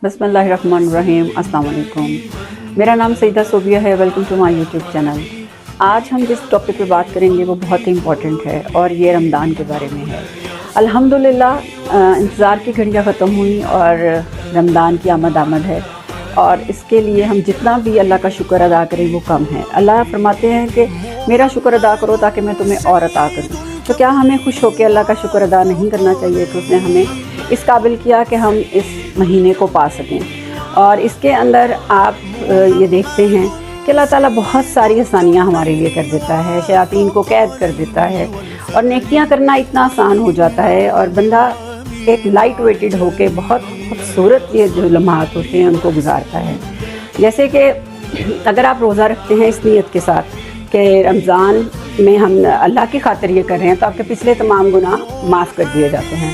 बिस्मिल्लाहिर्रहमानिर्रहीम, अस्सलाम वालेकुम। मेरा नाम सईदा सोबिया है। Welcome to my YouTube channel. आज हम जिस टॉपिक पे बात करेंगे वो बहुत ही इम्पॉर्टेंट है और ये रमज़ान के बारे में है। अल्हम्दुलिल्लाह इंतज़ार की घड़ियाँ ख़त्म हुई और रमज़ान की आमद है और इसके लिए हम जितना भी अल्लाह का शुक्र अदा करें वो कम है। अल्लाह फरमाते हैं कि मेरा शुक्र अदा करो ताकि मैं तुम्हें और अता करूँ। तो क्या हमें खुश होकर अल्लाह का शुक्र अदा नहीं करना चाहिए कि उसने हमें इस काबिल किया कि हम इस महीने को पा सकें। और इसके अंदर आप ये देखते हैं कि अल्लाह ताला बहुत सारी आसानियाँ हमारे लिए कर देता है, शयातीन को कैद कर देता है और नेकियां करना इतना आसान हो जाता है और बंदा एक लाइट वेटेड होके बहुत खूबसूरत ये जो लम्हात होते हैं उनको गुजारता है। जैसे कि अगर आप रोज़ा रखते हैं इस नीयत के साथ कि रमज़ान में हम अल्लाह की खातिर ये कर रहे हैं तो आपके पिछले तमाम गुनाह माफ़ कर दिए जाते हैं।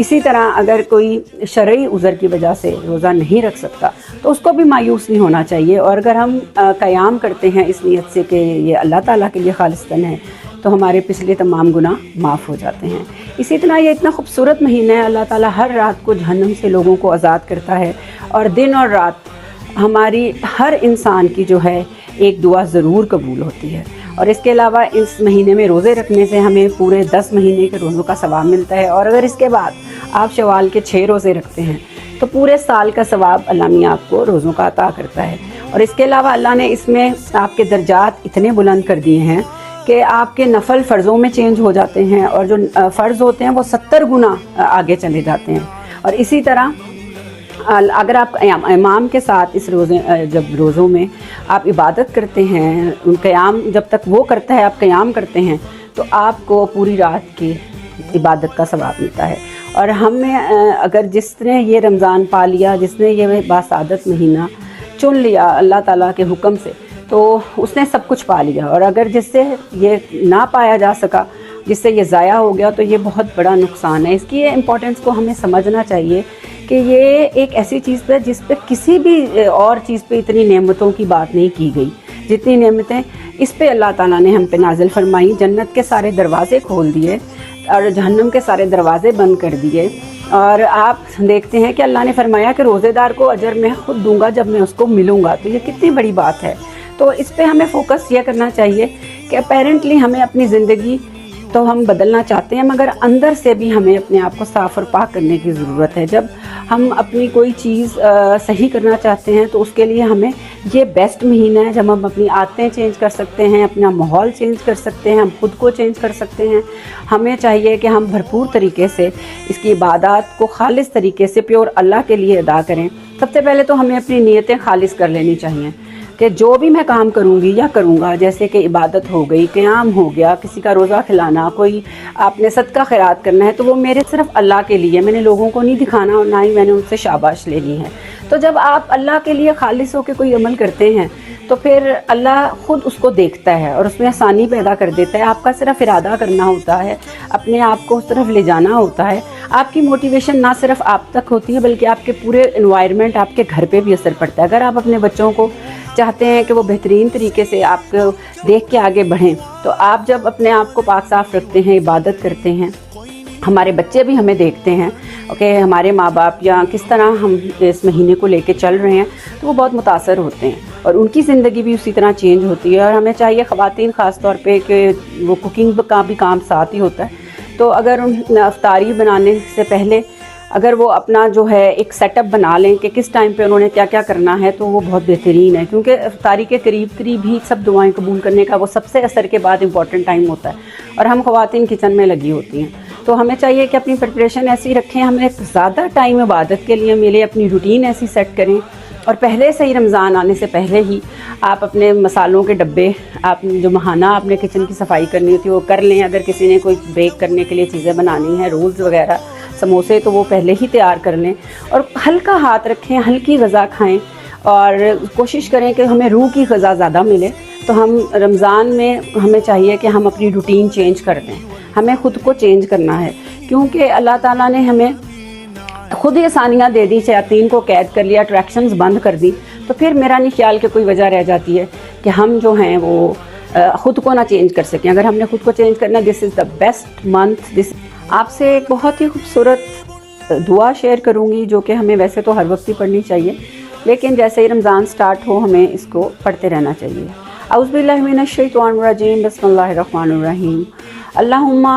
इसी तरह अगर कोई शरई उज़र की वजह से रोज़ा नहीं रख सकता तो उसको भी मायूस नहीं होना चाहिए। और अगर हम क़याम करते हैं इस नीयत से कि ये अल्लाह ताला के लिए खालिस्तन है तो हमारे पिछले तमाम गुनाह माफ़ हो जाते हैं। इसी तरह ये इतना खूबसूरत महीना है, अल्लाह ताला हर रात को जहन्नम से लोगों को आज़ाद करता है और दिन और रात हमारी हर इंसान की जो है एक दुआ ज़रूर कबूल होती है। और इसके अलावा इस महीने में रोज़े रखने से हमें पूरे 10 महीने के रोज़ों का सवाब मिलता है। और अगर इसके बाद आप शवाल के 6 रोज़े रखते हैं तो पूरे साल का सवाब अल्लाह मियां आपको रोज़ों का अता करता है। और इसके अलावा अल्लाह ने इसमें आपके दर्जात इतने बुलंद कर दिए हैं कि आपके नफल फ़र्ज़ों में चेंज हो जाते हैं और जो फ़र्ज़ होते हैं वो 70 गुना आगे चले जाते हैं। और इसी तरह अगर आप इमाम के साथ इस जब रोज़ों में आप इबादत करते हैं, उन क़याम जब तक वो करता है आप क़याम करते हैं तो आपको पूरी रात की इबादत का सवाब मिलता है। और हमें अगर जिसने ये रमज़ान पा लिया, जिसने ये बासादत महीना चुन लिया अल्लाह ताला के हुक्म से, तो उसने सब कुछ पा लिया। और अगर जिससे ये ना पाया जा सका, जिससे ये ज़ाया हो गया, तो ये बहुत बड़ा नुकसान है। इसकी इम्पोर्टेंस को हमें समझना चाहिए कि ये एक ऐसी चीज़ है जिस पे किसी भी और चीज़ पे इतनी नेमतों की बात नहीं की गई जितनी नेमतें इस पे अल्लाह ताला ने हम पे नाजिल फरमाई। जन्नत के सारे दरवाज़े खोल दिए और जहन्नम के सारे दरवाज़े बंद कर दिए। और आप देखते हैं कि अल्लाह ने फरमाया कि रोज़ेदार को अजर मैं खुद दूंगा जब मैं उसको मिलूँगा। तो ये कितनी बड़ी बात है। तो इस पे हमें फ़ोकस ये करना चाहिए कि अपेरेंटली हमें अपनी ज़िंदगी तो हम बदलना चाहते हैं मगर अंदर से भी हमें अपने आप को साफ़ और पाक करने की ज़रूरत है। जब हम अपनी कोई चीज़ सही करना चाहते हैं तो उसके लिए हमें ये बेस्ट महीना है जब हम अपनी आदतें चेंज कर सकते हैं, अपना माहौल चेंज कर सकते हैं, हम खुद को चेंज कर सकते हैं। हमें चाहिए कि हम भरपूर तरीके से इसकी इबादत को खालिस तरीके से प्योर अल्लाह के लिए अदा करें। सबसे पहले तो हमें अपनी नीयतें खालिस कर लेनी चाहिए कि जो भी मैं काम करूँगी या करूँगा, जैसे कि इबादत हो गई, क़याम हो गया, किसी का रोज़ा खिलाना, कोई आपने सदका खैरात करना है, तो वो मेरे सिर्फ अल्लाह के लिए, मैंने लोगों को नहीं दिखाना और ना ही मैंने उनसे शाबाश लेनी है। तो जब आप अल्लाह के लिए खालिस होकर कोई अमल करते हैं तो फिर अल्लाह ख़ुद उसको देखता है और उसमें आसानी पैदा कर देता है। आपका सिर्फ इरादा करना होता है, अपने आप को उस तरफ ले जाना होता है। आपकी मोटिवेशन ना सिर्फ आप तक होती है बल्कि आपके पूरे एनवायरनमेंट, आपके घर पे भी असर पड़ता है। अगर आप अपने बच्चों को चाहते हैं कि वो बेहतरीन तरीके से आपको देख के आगे बढ़ें तो आप जब अपने आप को पाक साफ़ रखते हैं, इबादत करते हैं, हमारे बच्चे भी हमें देखते हैं कि हमारे माँ बाप या किस तरह हम इस महीने को लेके चल रहे हैं तो वो बहुत मुतासर होते हैं और उनकी ज़िंदगी भी उसी तरह चेंज होती है। और हमें चाहिए ख़वातीन ख़ास तौर पे कि वो कुकिंग का भी काम साथ ही होता है। तो अगर इफ्तारी बनाने से पहले अगर वो अपना जो है एक सेटअप बना लें कि किस टाइम पे उन्होंने क्या क्या करना है तो वो बहुत बेहतरीन है। क्योंकि इफ्तारी के करीब ही सब दुआएं कबूल करने का वो सबसे असर के बाद इम्पॉर्टेंट टाइम होता है और हम ख़वातीन किचन में लगी होती हैं। तो हमें चाहिए कि अपनी प्रिपरेशन ऐसी रखें, हमें ज़्यादा टाइम इबादत के लिए मिले, अपनी रूटीन ऐसी सेट करें और पहले से ही रमज़ान आने से पहले ही आप अपने मसालों के डब्बे, आप जो महाना आपने किचन की सफाई करनी होती है वो कर लें। अगर किसी ने कोई बेक करने के लिए चीज़ें बनानी है, रोल्स वगैरह, समोसे, तो वो पहले ही तैयार कर लें और हल्का हाथ रखें, हल्की ग़िज़ा खाएं और कोशिश करें कि हमें रूह की ग़िज़ा ज़्यादा मिले। तो हम रमज़ान में हमें चाहिए कि हम अपनी रूटीन चेंज कर दें, हमें ख़ुद को चेंज करना है क्योंकि अल्लाह ताला ने हमें खुद ही आसानियाँ दे दी, शयातीन को कैद कर लिया, अट्रैक्शंस बंद कर दी। तो फिर मेरा नहीं ख्याल कि कोई वजह रह जाती है कि हम जो हैं वो ख़ुद को ना चेंज कर सकें। अगर हमने ख़ुद को चेंज करना, this is the best month. This आपसे एक बहुत ही खूबसूरत दुआ शेयर करूँगी जो कि हमें वैसे तो हर वक्त ही पढ़नी चाहिए, लेकिन जैसे ही रमज़ान स्टार्ट हो हमें इसको पढ़ते रहना चाहिए। औज़ुबिल्लाहि मिनश्शैतानिर्रजीम, बिस्मिल्लाहिर्रहमानिर्रहीम। अल्लाहुम्मा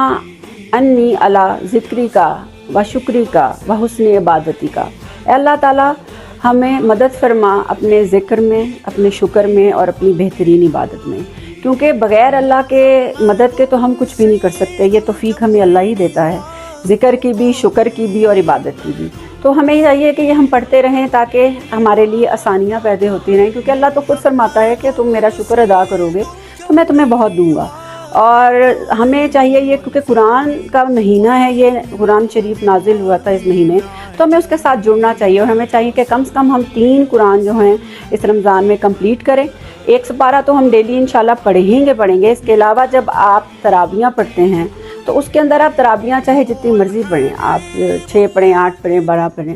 अन्नी अला ज़िक्रिका व शुक्रिका व हुस्न इबादतिका। अल्लाह ताला हमें मदद फरमा अपने ज़िक्र में, अपने शुक्र में और अपनी बेहतरीन इबादत में, क्योंकि बग़ैर अल्लाह के मदद के तो हम कुछ भी नहीं कर सकते। ये तौफ़ीक हमें अल्लाह ही देता है, ज़िक्र की भी, शुक्र की भी और इबादत की भी। तो हमें चाहिए कि ये हम पढ़ते रहें ताकि हमारे लिए आसानियाँ पैदा होती रहें, क्योंकि अल्लाह तो खुद फरमाता है कि तुम मेरा शुक्र अदा करोगे तो मैं तुम्हें बहुत दूँगा। और हमें चाहिए ये, क्योंकि कुरान का महीना है, ये कुरान शरीफ नाजिल हुआ था इस महीने, तो हमें उसके साथ जुड़ना चाहिए। और हमें चाहिए कि कम से कम हम 3 कुरान जो हैं इस रमज़ान में कंप्लीट करें। 1 पारा तो हम डेली इंशाल्लाह पढ़ेंगे। इसके अलावा जब आप तराबियाँ पढ़ते हैं तो उसके अंदर आप तराबियाँ चाहे जितनी मर्ज़ी पढ़ें, आप 6 पढ़ें, 8 पढ़ें, 12 पढ़ें,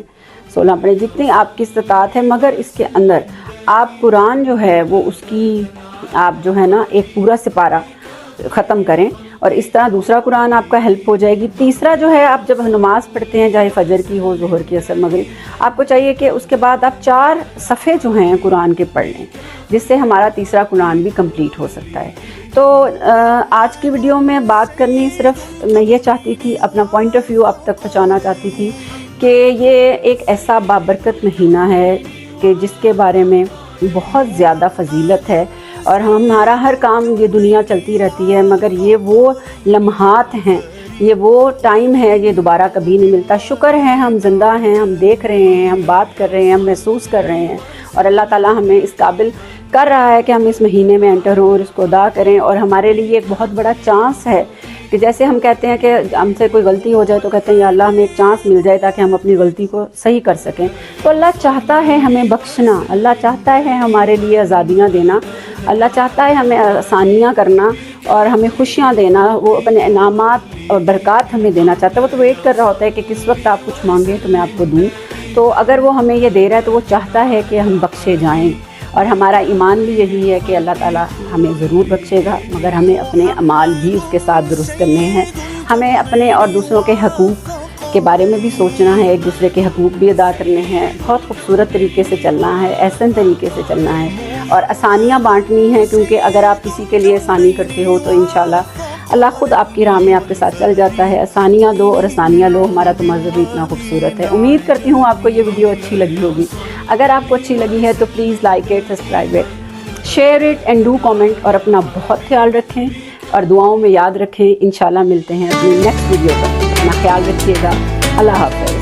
16 पढ़ें, जितनी आपकी इस्तिताअत है, मगर इसके अंदर आप कुरान जो है वो उसकी आप जो है ना एक पूरा सिपारा ख़त्म करें, और इस तरह दूसरा कुरान आपका हेल्प हो जाएगी। तीसरा जो है, आप जब नमाज़ पढ़ते हैं, चाहे फजर की हो, ज़ोहर की, असर, मगरिब, आपको चाहिए कि उसके बाद आप 4 सफ़े जो हैं कुरान के पढ़ लें, जिससे हमारा तीसरा कुरान भी कंप्लीट हो सकता है। तो आज की वीडियो में बात करनी, सिर्फ मैं ये चाहती थी, अपना पॉइंट ऑफ व्यू आप तक पहुँचाना चाहती थी कि ये एक ऐसा बाबरकत महीना है कि जिसके बारे में बहुत ज़्यादा फजीलत है, और हमारा हर काम, ये दुनिया चलती रहती है, मगर ये वो लम्हात हैं, ये वो टाइम है, ये दोबारा कभी नहीं मिलता। शुक्र है हम ज़िंदा हैं, हम देख रहे हैं, हम बात कर रहे हैं, हम महसूस कर रहे हैं, और अल्लाह ताला हमें इस काबिल कर रहा है कि हम इस महीने में एंटर हों और इसको अदा करें। और हमारे लिए एक बहुत बड़ा चांस है कि जैसे हम कहते हैं कि हमसे कोई गलती हो जाए तो कहते हैं या अल्लाह हमें एक चांस मिल जाए ताकि हम अपनी गलती को सही कर सकें। तो अल्लाह चाहता है हमें बख्शना, अल्लाह चाहता है हमारे लिए आज़ादियाँ देना, अल्लाह चाहता है हमें आसानियाँ करना और हमें खुशियाँ देना, वो अपने इनामात और बरक़ात हमें देना चाहता है। वो तो वेट कर रहा होता है कि किस वक्त आप कुछ मांगें तो मैं आपको दूँ। तो अगर वो हमें ये दे रहा है तो वो चाहता है कि हम बख्शे जाएँ, और हमारा ईमान भी यही है कि अल्लाह ताला हमें ज़रूर बख्शेगा, मगर हमें अपने अमाल भी उसके साथ दुरुस्त करने हैं। हमें अपने और दूसरों के हकूक़ के बारे में भी सोचना है, एक दूसरे के हकूक़ भी अदा करने हैं, बहुत खूबसूरत तरीके से चलना है, एहसन तरीके से चलना है, और आसानियाँ बांटनी हैं, क्योंकि अगर आप किसी के लिए आसानी करते हो तो इंशाल्लाह अल्लाह ख़ुद आपकी राह में आपके साथ चल जाता है। आसानियाँ दो और आसानियाँ लो, हमारा तो मज़हब इतना खूबसूरत है। उम्मीद करती हूँ आपको ये वीडियो अच्छी लगी होगी। अगर आपको अच्छी लगी है तो please like it, subscribe it, share it and do comment, और अपना बहुत ख्याल रखें और दुआओं में याद रखें। इंशाल्लाह मिलते हैं अपनी नेक्स्ट वीडियो पर। अपना ख्याल रखिएगा। अल्लाह हाफ़िज़।